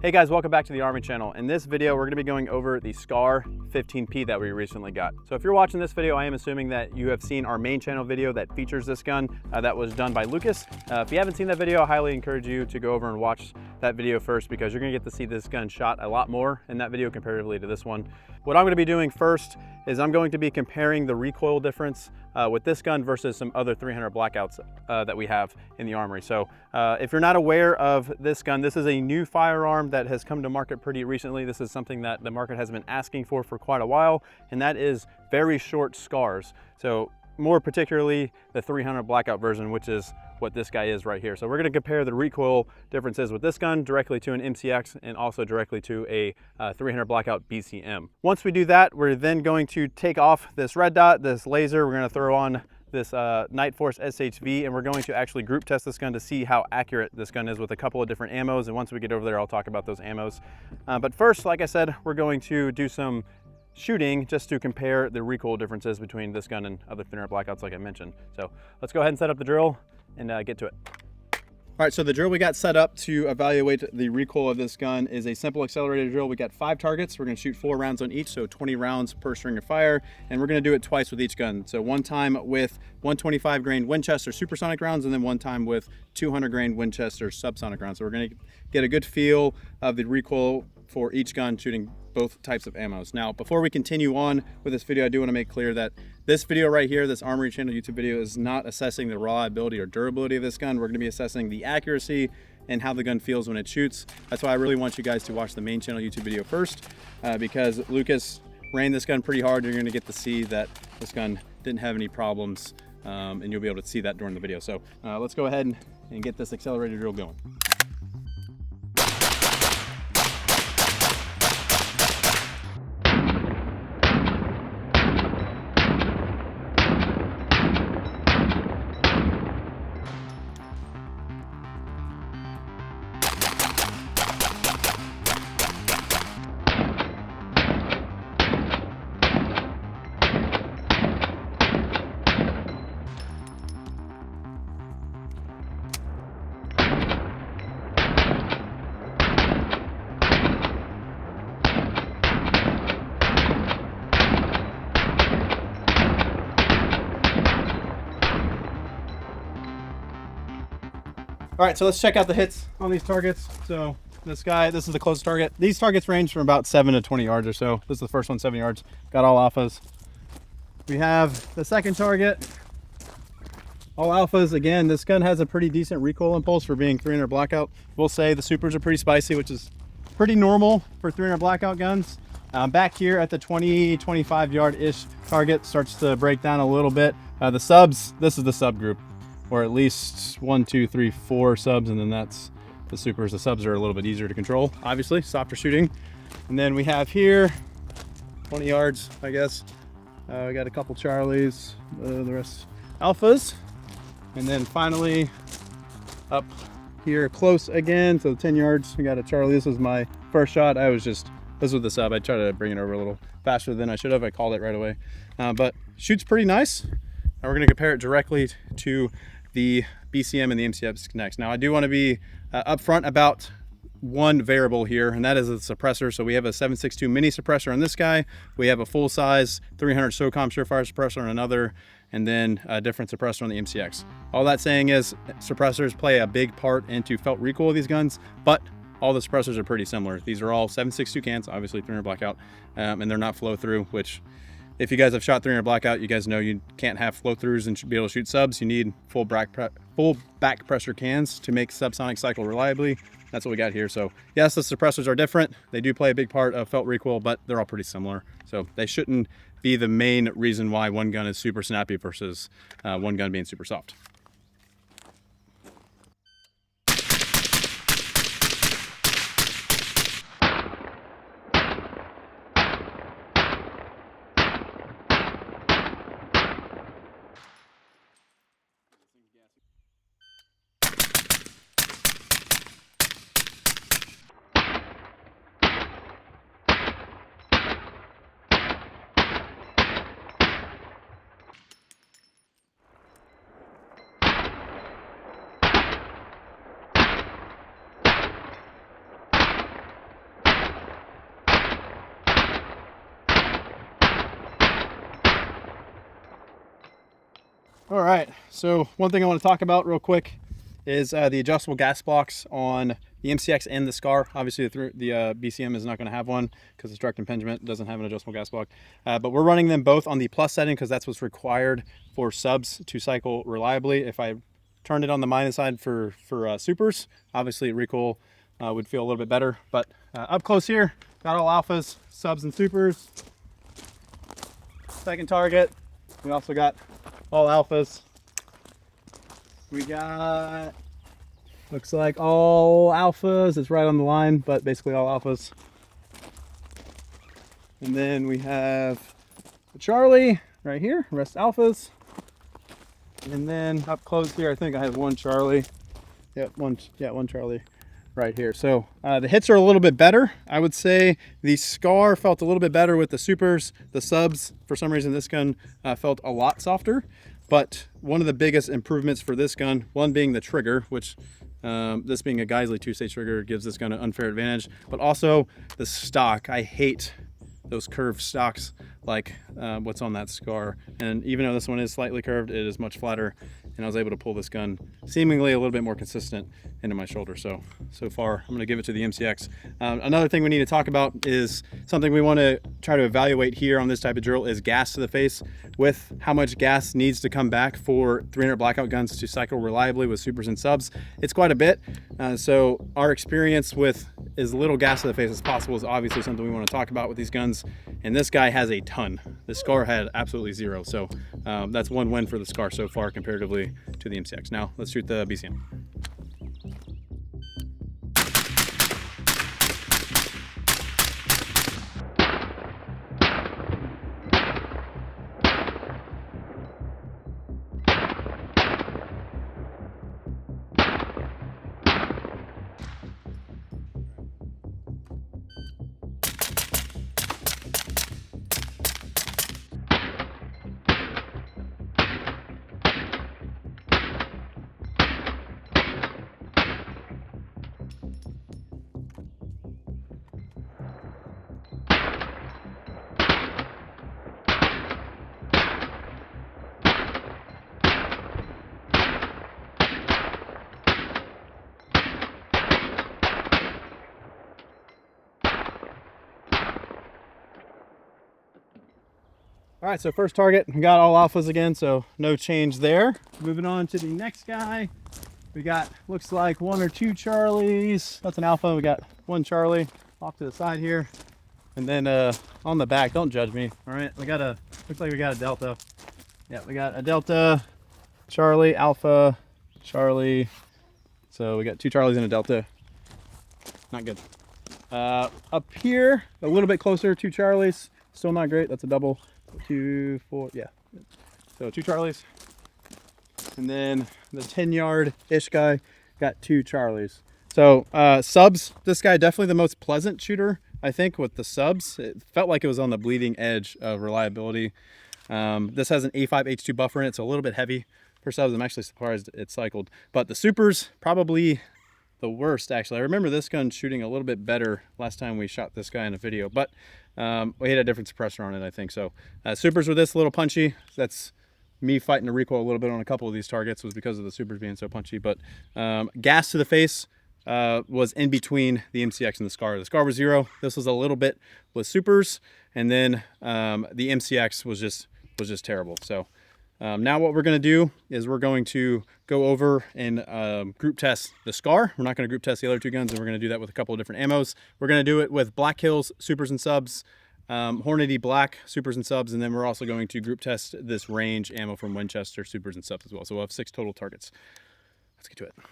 Hey guys, welcome back to the Army channel. In this video, we're going to be going over the SCAR 15P that we recently got. So if you're watching this video, I am assuming that you have seen our main channel video that features this gun that was done by Lucas. If you haven't seen that video, I highly encourage you to go over and watch that video first because you're going to get to see this gun shot a lot more in that video comparatively to this one. What I'm going to be doing first is I'm going to be comparing the recoil difference with this gun versus some other 300 Blackouts that we have in the Armory. So if you're not aware of this gun, this is a new firearm that has come to market pretty recently. This is something that the market has been asking for quite a while, and that is very short SCARs. So more particularly the 300 Blackout version, which is what this guy is right here. So we're going to compare the recoil differences with this gun directly to an MCX and also directly to a 300 Blackout BCM. Once we do that, we're then going to take off this red dot, this laser. We're going to throw on this Nightforce SHV, and we're going to actually group test this gun to see how accurate this gun is with a couple of different ammos. And once we get over there, I'll talk about those ammos. But first, like I said, we're going to do some shooting just to compare the recoil differences between this gun and other 300 Blackouts like I mentioned. So let's go ahead and set up the drill and get to it. All right, so the drill we got set up to evaluate the recoil of this gun is a simple accelerated drill. We got 5 targets. We're gonna shoot 4 rounds on each, so 20 rounds per string of fire, and we're gonna do it twice with each gun. So one time with 125 grain Winchester supersonic rounds, and then one time with 200 grain Winchester subsonic rounds. So we're gonna get a good feel of the recoil for each gun shooting both types of ammos. Now, before we continue on with this video, I do want to make clear that this video right here, this Armory channel YouTube video, is not assessing the reliability or durability of this gun. We're going to be assessing the accuracy and how the gun feels when it shoots. That's why I really want you guys to watch the main channel YouTube video first, because Lucas ran this gun pretty hard. You're going to get to see that this gun didn't have any problems, and you'll be able to see that during the video. So let's go ahead and get this accelerated drill going. All right, so let's check out the hits on these targets. So this is the closest target. These targets range from about 7 to 20 yards or so. This is the first one, 7 yards. Got all alphas. We have the second target, all alphas. Again, this gun has a pretty decent recoil impulse for being 300 Blackout. We'll say the supers are pretty spicy, which is pretty normal for 300 Blackout guns. Back here at the 20-25 yard-ish target starts to break down a little bit. The subs, this is the subgroup, or at least 1, 2, 3, 4 subs, and then that's the supers. The subs are a little bit easier to control, obviously, softer shooting. And then we have here 20 yards, I guess. We got a couple Charlies, the rest alphas. And then finally up here close again, so 10 yards, we got a Charlie. This was my first shot. This was the sub. I tried to bring it over a little faster than I should have. I called it right away. But shoots pretty nice. And we're gonna compare it directly to the BCM and the MCX next. Now I do want to be upfront about one variable here, and that is the suppressor. So we have a 7.62 mini suppressor on this guy. We have a full-size 300 SOCOM Surefire suppressor on another, and then a different suppressor on the MCX. All that saying is suppressors play a big part into felt recoil of these guns, but all the suppressors are pretty similar. These are all 7.62 cans, obviously 300 Blackout, and they're not flow-through, which if you guys have shot 300 Blackout, you guys know you can't have flow-throughs and be able to shoot subs. You need full back pressure cans to make subsonic cycle reliably. That's what we got here. So yes, the suppressors are different. They do play a big part of felt recoil, but they're all pretty similar. So they shouldn't be the main reason why one gun is super snappy versus one gun being super soft. All right, so one thing I want to talk about real quick is the adjustable gas blocks on the MCX and the SCAR. Obviously the BCM is not going to have one because the direct impingement doesn't have an adjustable gas block, but we're running them both on the plus setting because that's what's required for subs to cycle reliably. If I turned it on the minus side for supers, obviously recoil would feel a little bit better, but up close here, got all alphas, subs, and supers. Second target, we also got all alphas. We got, looks like all alphas. It's right on the line, but basically all alphas. And then we have Charlie right here, rest alphas. And then up close here, I think I have one Charlie. Yep, one Charlie right here. So the hits are a little bit better. I would say the SCAR felt a little bit better with the supers. The subs, for some reason, this gun felt a lot softer. But one of the biggest improvements for this gun, one being the trigger, which this being a Geisley 2-stage trigger gives this gun an unfair advantage, but also the stock. I hate those curved stocks like what's on that SCAR. And even though this one is slightly curved, it is much flatter, and I was able to pull this gun seemingly a little bit more consistent into my shoulder. So far, I'm gonna give it to the MCX. Another thing we need to talk about is something we wanna try to evaluate here on this type of drill is gas to the face, with how much gas needs to come back for 300 Blackout guns to cycle reliably with supers and subs. It's quite a bit. So our experience with as little gas to the face as possible is obviously something we wanna talk about with these guns. And this guy has a ton. The SCAR had absolutely zero. So that's one win for the SCAR so far comparatively to the MCX. Now let's shoot the BCM. All right, so first target, we got all alphas again, so no change there. Moving on to the next guy. We got, looks like one or two Charlies. That's an alpha. We got one Charlie off to the side here. And then on the back, don't judge me. All right, looks like we got a Delta. Yeah, we got a Delta, Charlie, Alpha, Charlie. So we got two Charlies and a Delta. Not good. Up here, a little bit closer, two Charlies. Still not great. That's a double. 2, 4, yeah. So two Charlies. And then the 10-yard-ish guy got two Charlies. So subs, this guy definitely the most pleasant shooter, I think, with the subs. It felt like it was on the bleeding edge of reliability. This has an A5 H2 buffer in it. It's a little bit heavy for subs. I'm actually surprised it cycled. But the supers, probably the worst, actually. I remember this gun shooting a little bit better last time we shot this guy in a video, but we had a different suppressor on it, I think. So supers with this a little punchy. That's me fighting to recoil a little bit on a couple of these targets was because of the supers being so punchy. But gas to the face was in between the MCX and the SCAR. The SCAR was zero. This was a little bit with supers, and then the MCX was just terrible. So now what we're going to do is we're going to go over and group test the SCAR. We're not going to group test the other two guns, and we're going to do that with a couple of different ammos. We're going to do it with Black Hills supers and subs, Hornady Black supers and subs, and then we're also going to group test this range ammo from Winchester supers and subs as well. So we'll have 6 total targets. Let's get to it. All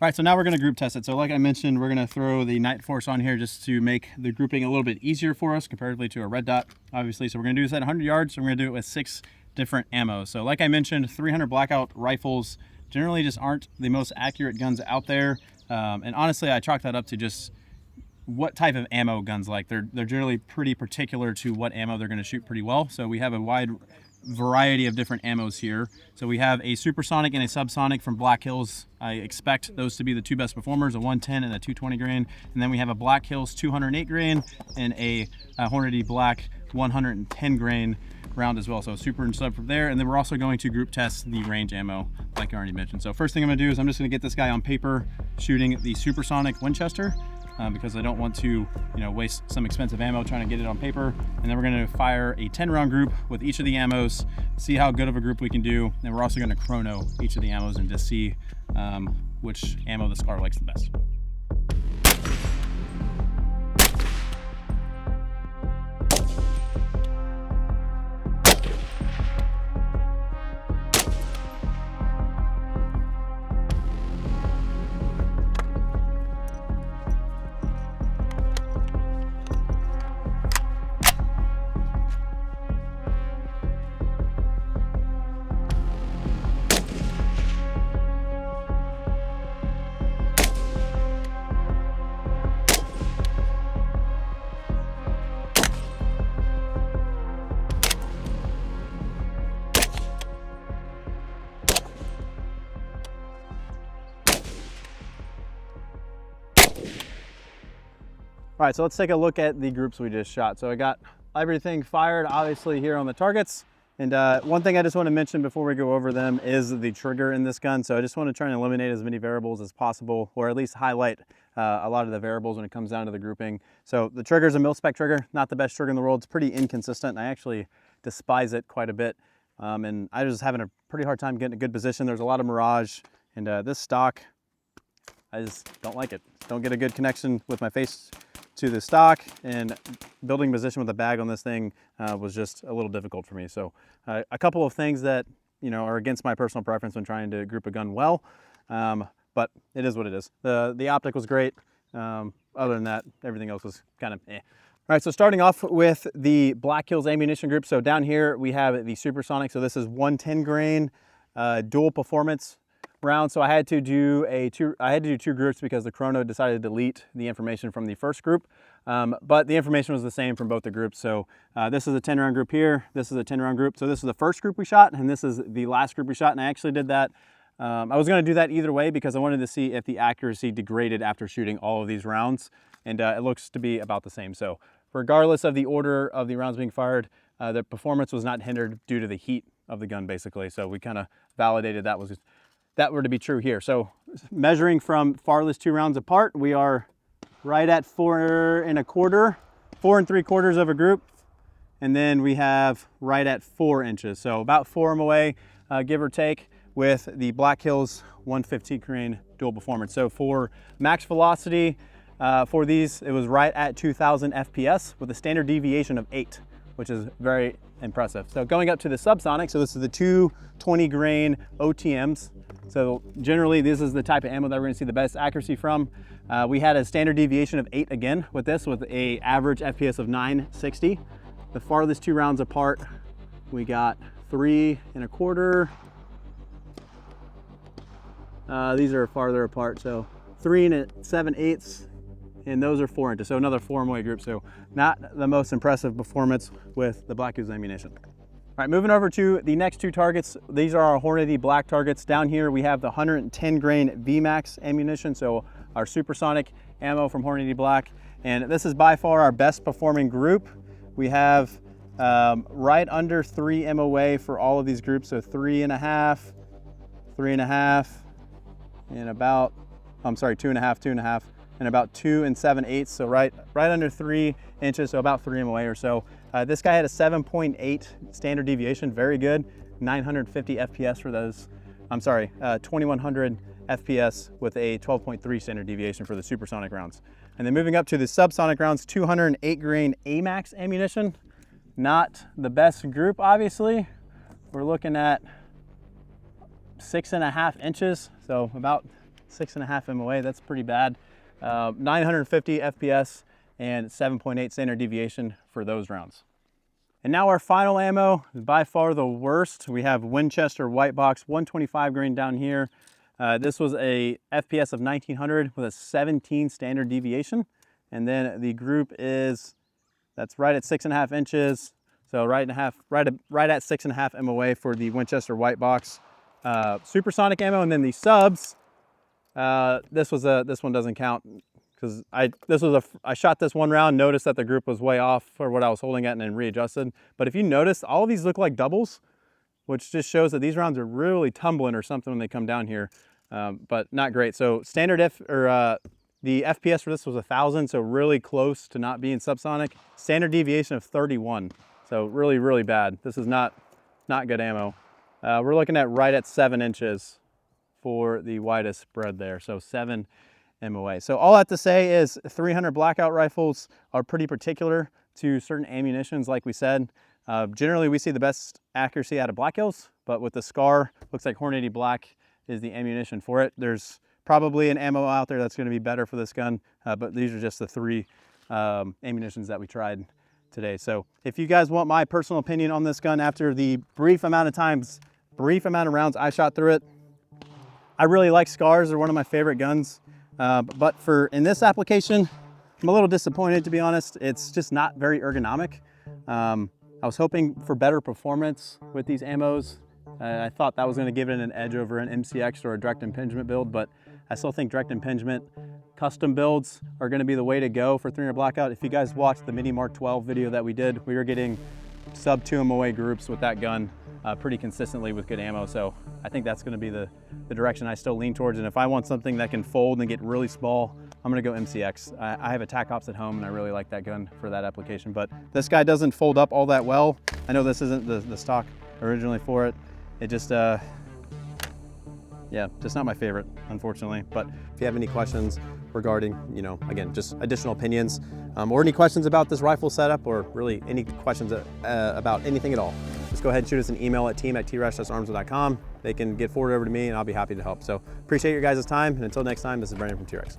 right, so now we're going to group test it. So like I mentioned, we're going to throw the Nightforce on here just to make the grouping a little bit easier for us comparatively to a red dot, obviously. So we're going to do this at 100 yards. So we're going to do it with 6 different ammo. So like I mentioned, 300 Blackout rifles generally just aren't the most accurate guns out there. And honestly, I chalk that up to just what type of ammo guns like. They're generally pretty particular to what ammo they're going to shoot pretty well. So we have a wide variety of different ammos here. So we have a supersonic and a subsonic from Black Hills. I expect those to be the 2 best performers, a 110 and a 220 grain. And then we have a Black Hills 208 grain and a Hornady Black 110 grain. round as well. So super and sub from there. And then we're also going to group test the range ammo, like I already mentioned. So first thing I'm gonna do is I'm just gonna get this guy on paper shooting the supersonic Winchester because I don't want to, waste some expensive ammo trying to get it on paper. And then we're gonna fire a 10-round group with each of the ammos, see how good of a group we can do. And we're also gonna chrono each of the ammos and just see which ammo the SCAR likes the best. All right, so let's take a look at the groups we just shot. So I got everything fired, obviously, here on the targets. And one thing I just want to mention before we go over them is the trigger in this gun. So I just want to try and eliminate as many variables as possible, or at least highlight a lot of the variables when it comes down to the grouping. So the trigger is a mil-spec trigger, not the best trigger in the world. It's pretty inconsistent, and I actually despise it quite a bit. And I was having a pretty hard time getting a good position. There's a lot of mirage, and this stock, I just don't like it. Don't get a good connection with my face to the stock, and building position with a bag on this thing was just a little difficult for me. So a couple of things that are against my personal preference when trying to group a gun well, but it is what it is. The optic was great. Other than that, everything else was kind of eh. All right, so starting off with the Black Hills ammunition group. So down here we have the supersonic. So this is 110 grain dual performance round. So I had to do two groups because the chrono decided to delete the information from the first group, but the information was the same from both the groups. So this is a 10-round group here, this is a 10-round group. So this is the first group we shot, and this is the last group we shot. And I actually did that, I was going to do that either way because I wanted to see if the accuracy degraded after shooting all of these rounds, and it looks to be about the same. So regardless of the order of the rounds being fired, the performance was not hindered due to the heat of the gun, basically. So we kind of validated that were to be true here. So measuring from farthest 2 rounds apart, we are right at 4 3/4 of a group. And then we have right at 4 inches. So about 4 away, give or take, with the Black Hills 115 grain dual performance. So for max velocity for these, it was right at 2000 FPS with a standard deviation of 8, which is very impressive. So going up to the subsonic, so this is the 220 grain OTMs. So generally this is the type of ammo that we're gonna see the best accuracy from. We had a standard deviation of 8 again with this, with a average FPS of 960. The farthest 2 rounds apart, we got 3 1/4. These are farther apart, so 3 7/8, and those are 4 inches. So another 4 MOA group. So not the most impressive performance with the Black Hills ammunition. All right, moving over to the next 2 targets. These are our Hornady Black targets. Down here we have the 110 grain VMAX ammunition, so our supersonic ammo from Hornady Black. And this is by far our best performing group. We have right under 3 MOA for all of these groups, so 3.5, 3.5, and about, I'm sorry, 2.5, 2.5, and about 2 7/8, so right under 3 inches, so about 3 MOA or so. This guy had a 7.8 standard deviation, very good. 950 FPS for those, 2100 FPS with a 12.3 standard deviation for the supersonic rounds. And then moving up to the subsonic rounds, 208 grain AMAX ammunition. Not the best group, obviously. We're looking at 6.5 inches, so about 6.5 MOA, that's pretty bad. 950 FPS and 7.8 standard deviation for those rounds. And now our final ammo, by far the worst. We have Winchester White Box 125 grain down here. This was a FPS of 1900 with a 17 standard deviation. And then the group that's right at 6.5 inches. So right at 6.5 MOA for the Winchester White Box supersonic ammo. And then the subs, this one doesn't count because I shot this one round, noticed that the group was way off for what I was holding at, and then readjusted. But if you notice, all of these look like doubles, which just shows that these rounds are really tumbling or something when they come down here, but not great. So standard the FPS for this was 1,000, so really close to not being subsonic. Standard deviation of 31, so really, really bad. This is not good ammo. We're looking at right at 7 inches for the widest spread there, so 7 MOA. So all I have to say is 300 Blackout rifles are pretty particular to certain ammunitions, like we said. Generally, we see the best accuracy out of Black Hills, but with the SCAR, looks like Hornady Black is the ammunition for it. There's probably an ammo out there that's going to be better for this gun, but these are just the 3 ammunitions that we tried today. So if you guys want my personal opinion on this gun after the brief amount of rounds I shot through it, I really like SCARs. They're one of my favorite guns, but in this application, I'm a little disappointed, to be honest. It's just not very ergonomic. I was hoping for better performance with these ammos. I thought that was going to give it an edge over an MCX or a direct impingement build, but I still think direct impingement custom builds are going to be the way to go for 300 Blackout. If you guys watched the Mini Mark 12 video that we did, we were getting sub 2 MOA groups with that gun pretty consistently with good ammo. So I think that's going to be the direction I still lean towards. And if I want something that can fold and get really small, I'm going to go MCX. I have a TAC Ops at home and I really like that gun for that application, but this guy doesn't fold up all that well. I know this isn't the stock originally for it. It just, yeah, just not my favorite, unfortunately. But if you have any questions regarding, again, just additional opinions, or any questions about this rifle setup, or really any questions about anything at all, just go ahead and shoot us an email at team@trex-armsman.com. They can get forwarded over to me and I'll be happy to help. So appreciate your guys' time. And until next time, this is Brandon from TREX.